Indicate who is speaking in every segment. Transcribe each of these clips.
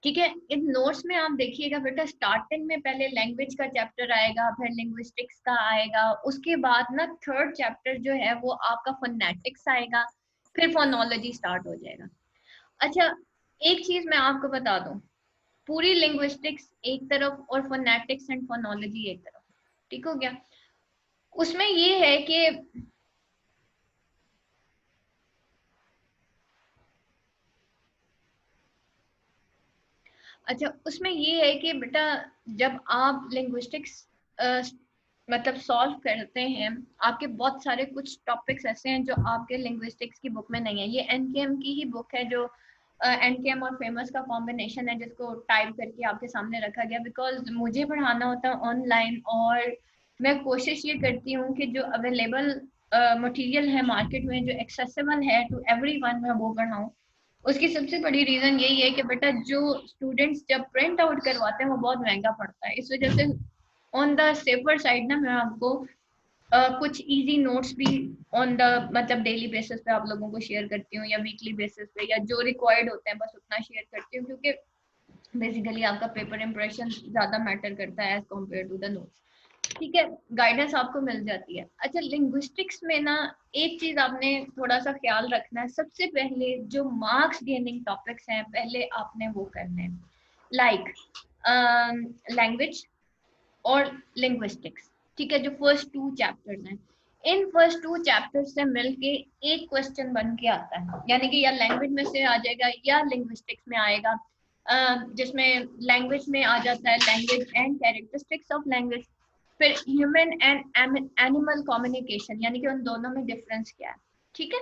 Speaker 1: ठीक है। इन नोट्स में आप देखिएगा बेटा, स्टार्टिंग में पहले लैंग्वेज का चैप्टर आएगा, फिर लिंग्विस्टिक्स का आएगा, उसके बाद ना थर्ड चैप्टर जो है वो आपका फोनेटिक्स आएगा, फिर फोनोलॉजी स्टार्ट हो जाएगा। अच्छा, एक चीज मैं आपको बता दूं, पूरी लिंग्विस्टिक्स एक तरफ और फोनेटिक्स एंड फोनोलॉजी एक तरफ, ठीक हो गया। उसमें ये है कि अच्छा, उसमें ये है कि बेटा जब आप लिंग्विस्टिक्स मतलब सॉल्व करते हैं, आपके बहुत सारे कुछ टॉपिक्स ऐसे हैं जो आपके लिंग्विस्टिक्स की बुक में नहीं है। ये एनकेएम की ही बुक है, जो एनकेएम और फेमस का कॉम्बिनेशन है, जिसको टाइप करके आपके सामने रखा गया। बिकॉज मुझे पढ़ाना होता है ऑनलाइन, और मैं कोशिश ये करती हूँ कि जो अवेलेबल मटेरियल है मार्केट में, जो एक्सेसिबल है टू एवरीवन, मैं वो पढ़ाऊँ। उसकी सबसे बड़ी रीजन यही है कि बेटा जो स्टूडेंट्स जब प्रिंट आउट करवाते हैं वो बहुत महंगा पड़ता है। इस वजह से ऑन द सेफर साइड ना मैं आपको कुछ इजी नोट्स भी ऑन द मतलब डेली बेसिस पे आप लोगों को शेयर करती हूँ, या वीकली बेसिस पे, या जो रिक्वायर्ड होते हैं बस उतना शेयर करती हूँ, क्योंकि बेसिकली आपका पेपर इंप्रेशन ज्यादा मैटर करता है as compare to the notes. ठीक है, गाइडेंस आपको मिल जाती है। अच्छा, लिंग्विस्टिक्स में ना एक चीज आपने थोड़ा सा ख्याल रखना है, सबसे पहले जो मार्क्स गेनिंग टॉपिक्स हैं पहले आपने वो करने हैं, लाइक लैंग्वेज और लिंग्विस्टिक्स। ठीक है, जो फर्स्ट टू चैप्टर्स हैं, इन फर्स्ट टू चैप्टर्स से मिलके एक क्वेश्चन बन के आता है, यानी कि या लैंग्वेज में से आ जाएगा या लिंग्विस्टिक्स में आएगा, जिसमें लैंग्वेज में आ जाता है language and characteristics of language, फिर ह्यूमन एंड एनिमल कम्युनिकेशन, यानी कि उन दोनों में डिफरेंस क्या है। ठीक है,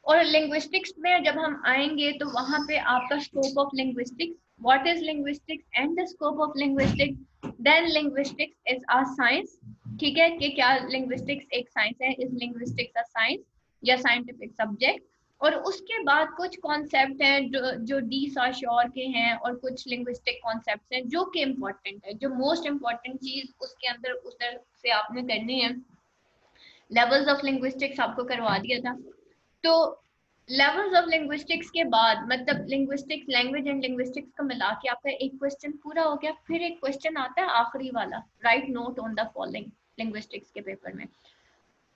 Speaker 1: और लिंग्विस्टिक्स में जब हम आएंगे तो वहां पे आपका scope of linguistics, what is linguistics and the scope of linguistics, then linguistics is a science. ठीक है, कि क्या लिंग्विस्टिक्स एक साइंस है, इज लिंग्विस्टिक्स अ साइंस या साइंटिफिक सब्जेक्ट। और उसके बाद कुछ कॉन्सेप्ट हैं जो डी साशोर के हैं, और कुछ लिंग्विस्टिक कॉन्सेप्ट्स हैं जो कि इम्पोर्टेंट है। जो मोस्ट इम्पोर्टेंट चीज उसके अंदर उधर से आपने करनी है, लेवल्स ऑफ लिंग्विस्टिक्स आपको करवा दिया था। तो लेवल्स ऑफ लिंग्विस्टिक्स के बाद मतलब लिंग्विस्टिक्स, लैंग्वेज एंड लिंग्विस्टिक्स को मिला के आपका एक क्वेश्चन पूरा हो गया। फिर एक क्वेश्चन आता है आखिरी वाला, right note on the following, linguistics के पेपर में।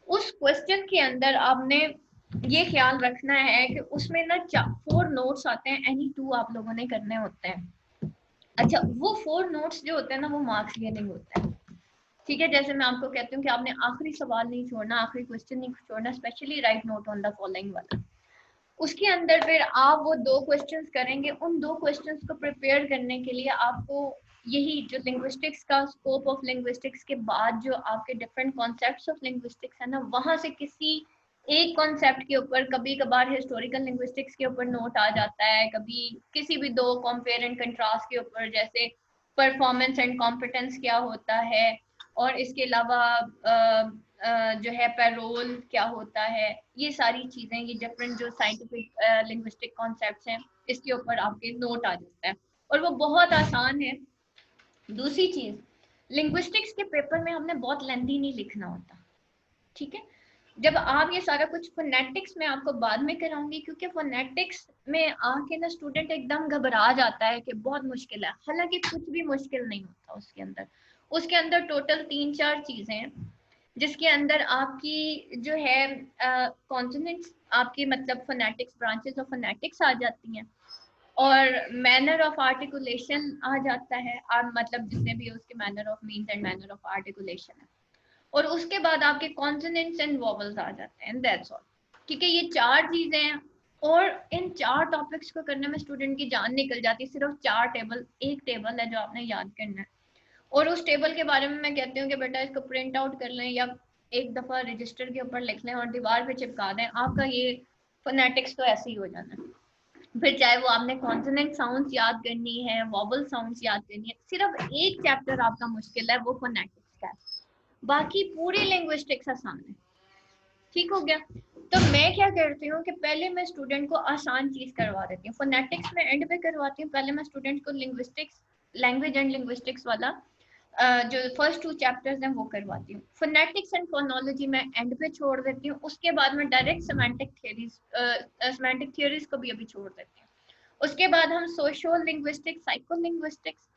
Speaker 1: उस क्वेश्चन के अंदर आपने ये ख्याल रखना है कि उसमें ना 4 नोट्स आते हैं, एनी 2 आप लोगों ने करने होते हैं। अच्छा, वो 4 नोट्स जो होते हैं ना वो मार्क्स गेनिंग होता है। ठीक है, जैसे मैं आपको कहती हूँ कि आपने आखिरी सवाल नहीं छोड़ना, आखिरी क्वेश्चन नहीं छोड़ना, specially right note on the following वाला। उसके अंदर फिर आप वो 2 क्वेश्चंस करेंगे। उन 2 क्वेश्चंस को प्रिपेयर करने के लिए आपको यही जो लिंग्विस्टिक्स का स्कोप ऑफ लिंग्विस्टिक्स के बाद जो आपके डिफरेंट कॉन्सेप्ट्स ऑफ लिंग्विस्टिक्स है ना, वहां से किसी एक कॉन्सेप्ट के ऊपर, कभी कभार हिस्टोरिकल लिंग्विस्टिक्स के ऊपर नोट आ जाता है, कभी किसी भी 2 कंपेयर एंड कंट्रास्ट के ऊपर, जैसे परफॉर्मेंस एंड कॉम्पिटेंस क्या होता है, और इसके अलावा जो है पैरोल क्या होता है, ये सारी चीजें, ये डिफरेंट जो साइंटिफिक लिंग्विस्टिक कॉन्सेप्ट्स हैं, इसके ऊपर आपके नोट आ जाता है, और वो बहुत आसान है। दूसरी चीज, लिंग्विस्टिक्स के पेपर में हमने बहुत लेंथी नहीं लिखना होता। ठीक है, जब आप ये सारा कुछ फोनेटिक्स में आपको बाद में कराऊंगी, क्योंकि फोनेटिक्स में आके ना स्टूडेंट एकदम घबरा जाता है कि बहुत मुश्किल है, हालांकि कुछ भी मुश्किल नहीं होता उसके अंदर। उसके अंदर टोटल 3-4 चीजें हैं, जिसके अंदर आपकी जो है कॉन्सोनेंट्स, आपकी मतलब फोनेटिक्स, ब्रांचेस ऑफ फोनेटिक्स आ जाती हैं, और मैनर ऑफ आर्टिकुलेशन आ जाता है, आप मतलब जितने भी उसके manner of means and manner of articulation है, और उसके बाद आपके कॉन्सोनेंट्स एंड वोवेल्स आ जाते हैं, दैट्स ऑल। ठीक है, ये 4 चीजें हैं, और इन 4 टॉपिक्स को करने में स्टूडेंट की जान निकल जाती है। सिर्फ 4 टेबल, एक टेबल है जो आपने याद करना है, और उस टेबल के बारे में मैं कहती हूँ कि बेटा इसको प्रिंट आउट कर लें, या एक दफा रजिस्टर के ऊपर लिख लें और दीवार पे चिपका दें, आपका ये फोनेटिक्स तो ऐसे ही हो जाना है। फिर चाहे वो आपने कॉन्सोनेंट साउंड्स याद करनी है, वॉवल साउंड्स याद करनी है, सिर्फ एक चैप्टर आपका मुश्किल है, वो फोनेटिक्स का है, बाकी पूरी लिंग्विस्टिक्स आसान है। ठीक हो गया। तो मैं क्या करती हूँ कि पहले मैं स्टूडेंट को आसान चीज करवा देती हूँ, फोनेटिक्स में एंड पे करवाती हूँ, पहले मैं स्टूडेंट को लिंग्विस्टिक्स, लैंग्वेज एंड लिंग्विस्टिक्स वाला जो फर्स्ट 2 चैप्टर्स हैं वो करवाती हूँ। फोनेटिक्स एंड फोनोलॉजी मैं एंड पे छोड़ देती हूँ, उसके बाद मैं डायरेक्ट सेमेंटिक थियरीज को भी अभी छोड़ देती हूँ। उसके बाद हम सोशल लिंग्विस्टिक्स, साइको लिंग्विस्टिक्स,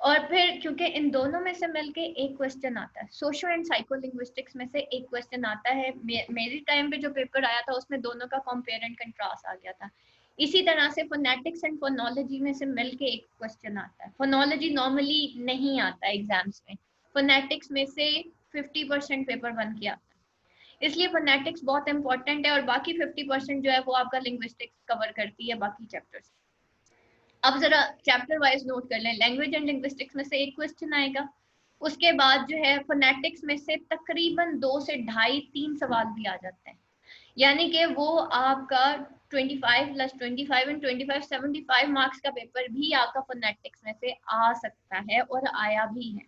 Speaker 1: और फिर क्योंकि इन दोनों में से मिलके एक क्वेश्चन आता है, सोशल एंड साइको लिंग्विस्टिक्स में से एक क्वेश्चन आता है। मेरी टाइम पे जो पेपर आया था उसमें दोनों का कंपेयर एंड कंट्रास्ट आ गया था। इसी तरह से फोनेटिक्स एंड फोनोलॉजी में से मिलके एक क्वेश्चन आता है। फोनोलॉजी नॉर्मली नहीं आता एग्जाम्स में, फोनेटिक्स में से 50% पेपर बन के आता है, इसलिए फोनेटिक्स बहुत इंपॉर्टेंट है। और बाकी 50% जो है वो आपका लिंग्विस्टिक्स कवर करती है, बाकी चैप्टर्स। अब जरा चैप्टर वाइज नोट कर लें। लैंग्वेज एंड लिंग्विस्टिक्स में से एक क्वेश्चन आएगा, उसके बाद जो है फोनेटिक्स में से तकरीबन 2 से 2.5-3 सवाल भी आ जाते हैं, यानी कि वो आपका 25 + 25 एंड 25 75 मार्क्स का पेपर भी आपका फोनेटिक्स में से आ सकता है और आया भी है।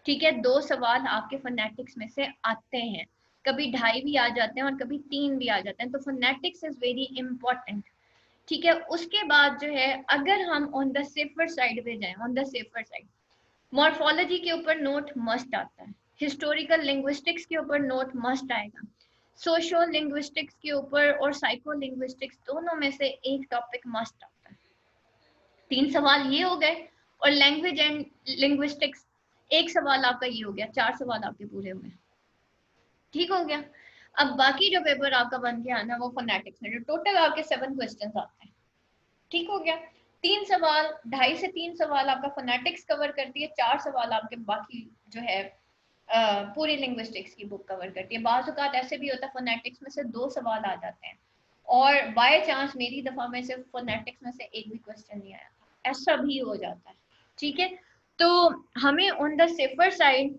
Speaker 1: ठीक है, 2 सवाल आपके फोनेटिक्स में से आते हैं, कभी 2.5 भी आ जाते हैं और कभी 3 भी आ जाते हैं, तो फोनेटिक्स इज वेरी इंपॉर्टेंट। ठीक है, उसके बाद जो है अगर हम ऑन द सेफर साइड पे जाएं, on the safer side morphology के ऊपर नोट मस्ट आता है, हिस्टोरिकल लिंग्विस्टिक्स के ऊपर नोट मस्ट आएगा, सोशल लिंग्विस्टिक्स के ऊपर और साइको लिंग्विस्टिक्स दोनों में से एक टॉपिक मस्ट आता है। 3 सवाल ये हो गए, और लैंग्वेज एंड लिंग्विस्टिक्स एक सवाल आपका ये हो गया, 4 सवाल आपके पूरे हुए। ठीक हो गया। अब बाकी जो पेपर आपका बन के आना वो फोनेटिक्स में, टोटल आपके 7 क्वेश्चंस आते हैं। ठीक हो गया, 3 सवाल, 2.5 से 3 सवाल आपका फोनेटिक्स कवर करती है, 4 सवाल आपके बाकी जो है पूरी लिंग्विस्टिक्स की बुक कवर करती है। बाज़ औक़ात ऐसे भी होता है फोनेटिक्स में से 2 सवाल आ जाते हैं, और बाय चांस मेरी दफा में से फोनेटिक्स में से एक भी क्वेश्चन नहीं आया, ऐसा भी हो जाता है। ठीक है, तो हमें ऑन द सेफर साइड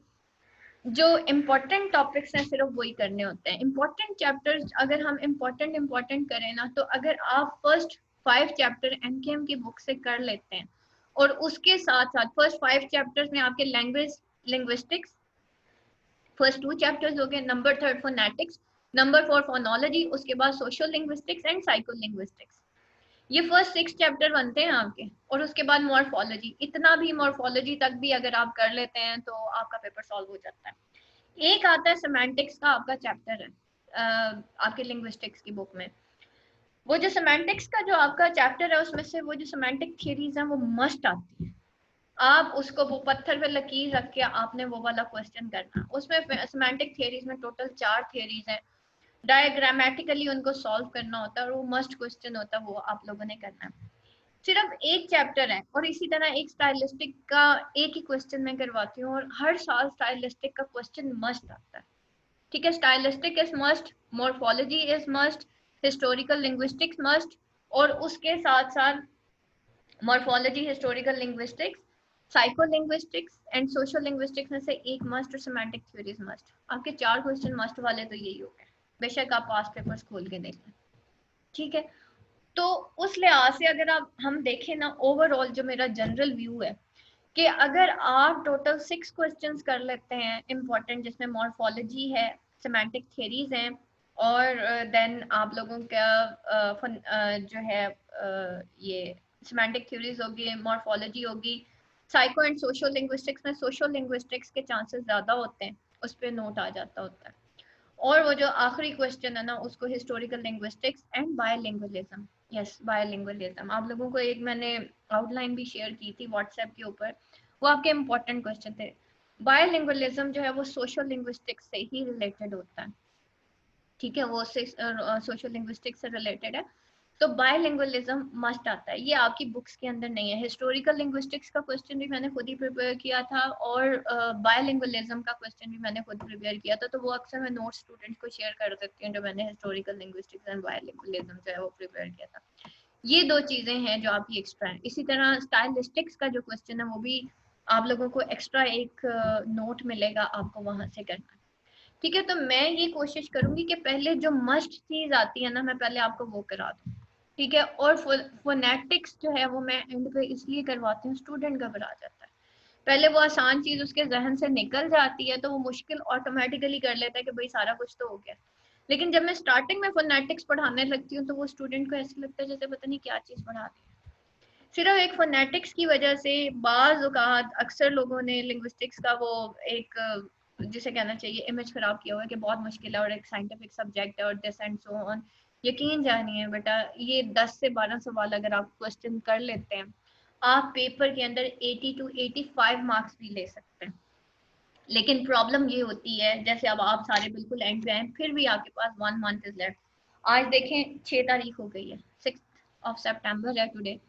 Speaker 1: जो इम्पोर्टेंट टॉपिक्स हैं सिर्फ वही करने होते हैं। इम्पोर्टेंट चैप्टर्स अगर हम इम्पोर्टेंट करें ना, तो अगर आप फर्स्ट 5 चैप्टर एनकेएम की बुक से कर लेते हैं, और उसके साथ साथ फर्स्ट 5 चैप्टर्स में आपके लैंग्वेज लिंग्विस्टिक्स फर्स्ट 2 चैप्टर्स हो गए, नंबर 3 फोनेटिक्स, नंबर 4 फोनोलॉजी, उसके बाद social linguistics and psycho linguistics, ये फर्स्ट 6 चैप्टर बनते हैं आपके। और उसके बाद मॉर्फोलॉजी, इतना भी मॉर्फोलॉजी तक भी अगर आप कर लेते हैं तो आपका पेपर सॉल्व हो जाता है। एक आता है सेमेंटिक्स का आपका चैप्टर है आपके लिंग्विस्टिक्स की बुक में, वो जो सेमेंटिक्स का जो आपका चैप्टर है उसमें से वो जो सेमेंटिक थियरीज हैं वो मस्ट आती है। आप उसको वो पत्थर पे लकीर रख के आपने वो वाला क्वेश्चन करना। उसमें सेमेंटिक थियरीज में टोटल 4 थियरीज हैं, डायग्रामेटिकली उनको सॉल्व करना होता है, और वो मस्ट क्वेश्चन होता है, वो आप लोगों ने करना है। सिर्फ एक चैप्टर है, और इसी तरह एक स्टाइलिस्टिक का एक ही क्वेश्चन मैं करवाती हूँ, और हर साल स्टाइलिस्टिक का क्वेश्चन मस्ट आता है। ठीक है, stylistic is must, morphology is must, historical linguistics must, और उसके साथ साथ morphology, historical linguistics, psycho linguistics and social linguistics में से एक मस्ट, और सेमेंटिक थ्योरीज मस्ट। आपके 4 क्वेश्चन मस्ट वाले तो यही हो गए, बेशक आप पास्ट पेपर्स खोल के देख लें। ठीक है, तो उस लिहाज से अगर आप हम देखें ना, ओवरऑल जो मेरा जनरल व्यू है कि अगर आप टोटल 6 क्वेश्चंस कर लेते हैं इम्पोर्टेंट, जिसमें मॉर्फोलॉजी है, सेमेंटिक थ्योरीज हैं, और देन आप लोगों का जो है ये सेमेंटिक थ्योरीज होगी, मॉर्फोलॉजी होगी, साइको एंड सोशल लिंग्विस्टिक्स में सोशल लिंग्विस्टिक्स के चांसेस ज़्यादा होते हैं, उस पर नोट आ जाता होता है। और वो जो आखिरी क्वेश्चन है ना, उसको हिस्टोरिकल लिंग्विस्टिक्स एंड बायलिंगुअलिज्म, यस बायलिंगुअलिज्म, आप लोगों को एक मैंने आउटलाइन भी शेयर की थी व्हाट्सएप के ऊपर, वो आपके इम्पोर्टेंट क्वेश्चन थे। बायलिंगुअलिज्म जो है वो सोशल लिंग्विस्टिक्स से ही रिलेटेड होता है। ठीक है, वो सोशल लिंग्विस्टिक्स से रिलेटेड है, तो बायलिंगुअलिज्म मस्ट आता है, ये आपकी बुक्स के अंदर नहीं है। हिस्टोरिकल लिंग्विस्टिक्स का क्वेश्चन भी मैंने खुद ही प्रिपेयर किया था, और बायलिंगुअलिज्म का क्वेश्चन भी मैंने खुद प्रिपेयर किया था, तो वो अक्सर मैं नोट स्टूडेंट्स को शेयर कर देती हूँ, जो मैंने हिस्टोरिकल लिंग्विस्टिक्स एंड बायलिंगुअलिज्म जो है वो प्रिपेयर किया था। ये 2 चीजें हैं जो आपकी एक्स्ट्रा है। इसी तरह स्टाइलिस्टिक्स का जो क्वेश्चन है वो भी आप लोगों को एक्स्ट्रा एक नोट मिलेगा, आपको वहां से करना। ठीक है, तो मैं ये कोशिश करूंगी कि पहले जो मस्ट चीज आती है ना, मैं पहले आपको वो करा दूं। ठीक है, और फोनेटिक्स जो है वो मैं एंड पे इसलिए करवाती हूँ, स्टूडेंट घबरा जाता है, पहले वो आसान चीज उसके जहन से निकल जाती है तो वो मुश्किल ऑटोमेटिकली कर लेता है कि भाई सारा कुछ तो हो गया। लेकिन जब मैं स्टार्टिंग में फोनेटिक्स पढ़ाने लगती हूँ तो वो स्टूडेंट को ऐसा लगता है जैसे पता नहीं क्या चीज पढ़ा दी। सिर्फ एक फोनेटिक्स की वजह से बाज़ औक़ात अक्सर लोगों ने लिंग्विस्टिक्स का वो एक जिसे कहना चाहिए इमेज खराब किया हुआ है कि बहुत मुश्किल है और एक साइंटिफिक सब्जेक्ट है और दिस एंड सो ऑन। यकीन जानिए बेटा, ये 10 से 12 सवाल अगर आप क्वेश्चन कर लेते हैं, आप पेपर के अंदर 80 to 85 मार्क्स भी ले सकते हैं। लेकिन प्रॉब्लम ये होती है, जैसे अब आप सारे बिल्कुल एंड पे हैं, फिर भी आपके पास 1 मंथ इज लेफ्ट। आज देखें 6 तारीख हो गई है, 6 है टुडे।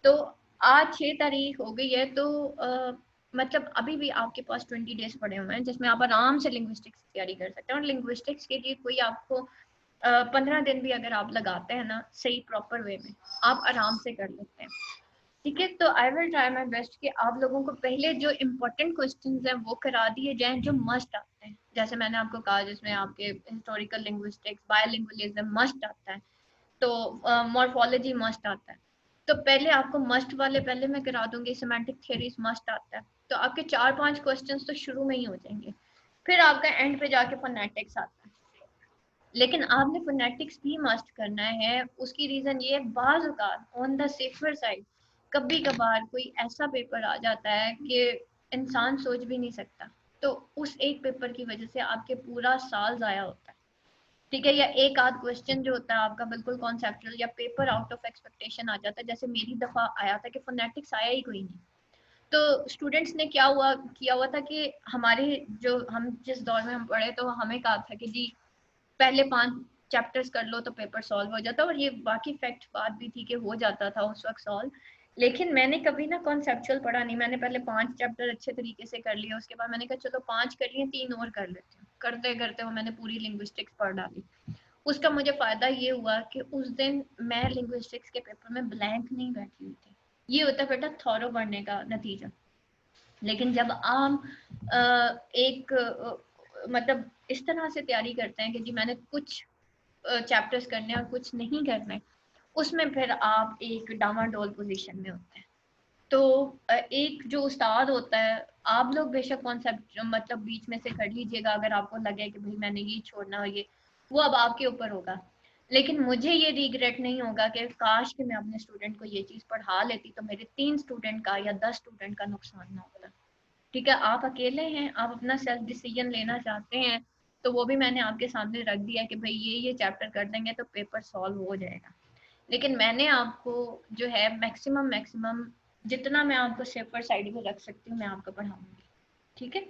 Speaker 1: तो आज 6 तारीख हो गई है, तो मतलब अभी भी आपके पास 20 डेज पड़े हुए हैं, जिसमें आप आराम से लिंग्विस्टिक्स की तैयारी कर सकते हैं। और लिंग्विस्टिक्स के लिए कोई आपको 15 दिन भी अगर आप लगाते हैं ना सही प्रॉपर वे में, आप आराम से कर लेते हैं। ठीक है, तो I will try my best कि आप लोगों को पहले जो इम्पोर्टेंट क्वेश्चंस हैं वो करा दिए जाएं, जो मस्ट आते हैं। जैसे मैंने आपको कहा, जिसमें आपके हिस्टोरिकल लिंग्विस्टिक्स, बायोलिंगुअलिज्म मस्ट आता है, तो मॉर्फोलॉजी मस्ट आता है। तो पहले आपको मस्ट वाले पहले मैं करा दूंगी। सिमेंटिक थ्योरीज मस्ट आता है, तो आपके 4-5 क्वेश्चंस तो शुरू में ही हो जाएंगे। फिर आपका एंड पे जाके फोनेटिक्स आता है, लेकिन आपने फोनेटिक्स भी मस्ट करना है। उसकी रीजन ये है, बाज औकात ऑन द सेफर साइड कभी कभार कोई ऐसा पेपर आ जाता है कि इंसान सोच भी नहीं सकता, तो उस एक पेपर की वजह से आपके पूरा साल जाया होता है। ठीक है, या एक आध क्वेश्चन जो होता है आपका बिल्कुल कॉन्सेप्चुअल या पेपर आउट ऑफ एक्सपेक्टेशन आ जाता है। जैसे मेरी दफा आया था कि फोनेटिक्स आया ही कोई नहीं। तो स्टूडेंट्स ने किया हुआ था कि हमारे जो हम जिस दौर में हम पढ़े, तो हमें कहा था कि जी पहले 5 चैप्टर्स कर लो तो पेपर सॉल्व हो जाता। और ये बाकी फैक्ट बात भी थी कि हो जाता था उस वक्त सॉल्व। लेकिन मैंने कभी ना कॉन्सेप्चुअल पढ़ा नहीं, मैंने पहले 5 चैप्टर अच्छे तरीके से कर लिए, उसके बाद मैंने कहा चलो 5 कर लिए, 3 और कर लेते हैं। करते करते वो मैंने पूरी लिंग्विस्टिक्स पढ़ डाली। उसका मुझे फायदा ये हुआ कि उस दिन मैं लिंग्विस्टिक्स के पेपर में ब्लैंक नहीं बैठी हुई थी। ये होता है बेटा थॉरो पढ़ने का नतीजा। लेकिन जब आप एक मतलब इस तरह से तैयारी करते हैं कि जी मैंने कुछ चैप्टर्स करने और कुछ नहीं करने, उसमें फिर आप एक डामाडोल पोजीशन में होते हैं। तो एक जो उस्ताद होता है, आप लोग बेशक कॉन्सेप्ट मतलब बीच में से कर लीजिएगा अगर आपको लगे कि भाई मैंने ये छोड़ना हो, ये वो अब आपके ऊपर होगा। लेकिन मुझे ये रिग्रेट नहीं होगा कि काश कि मैं अपने स्टूडेंट को ये चीज़ पढ़ा लेती, तो मेरे 3 स्टूडेंट का या 10 स्टूडेंट का नुकसान ना होता। ठीक है, आप अकेले हैं, आप अपना सेल्फ डिसीजन लेना चाहते हैं, तो वो भी मैंने आपके सामने रख दिया कि भाई ये चैप्टर कर देंगे तो पेपर सॉल्व हो जाएगा। लेकिन मैंने आपको जो है मैक्सिमम मैक्सिमम जितना मैं आपको सेफर साइड पे रख सकती हूँ मैं आपको पढ़ाऊंगी। ठीक है,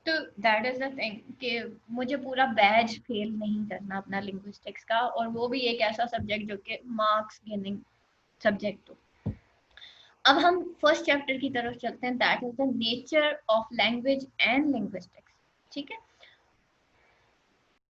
Speaker 1: तो दैट इज द थिंग कि मुझे पूरा बैच फेल नहीं करना अपना लिंग्विस्टिक्स का, और वो भी एक ऐसा सब्जेक्ट जो कि मार्क्स गेनिंग सब्जेक्ट हो। अब हम फर्स्ट चैप्टर की तरफ चलते हैं, that is the nature of language and linguistics. ठीक है,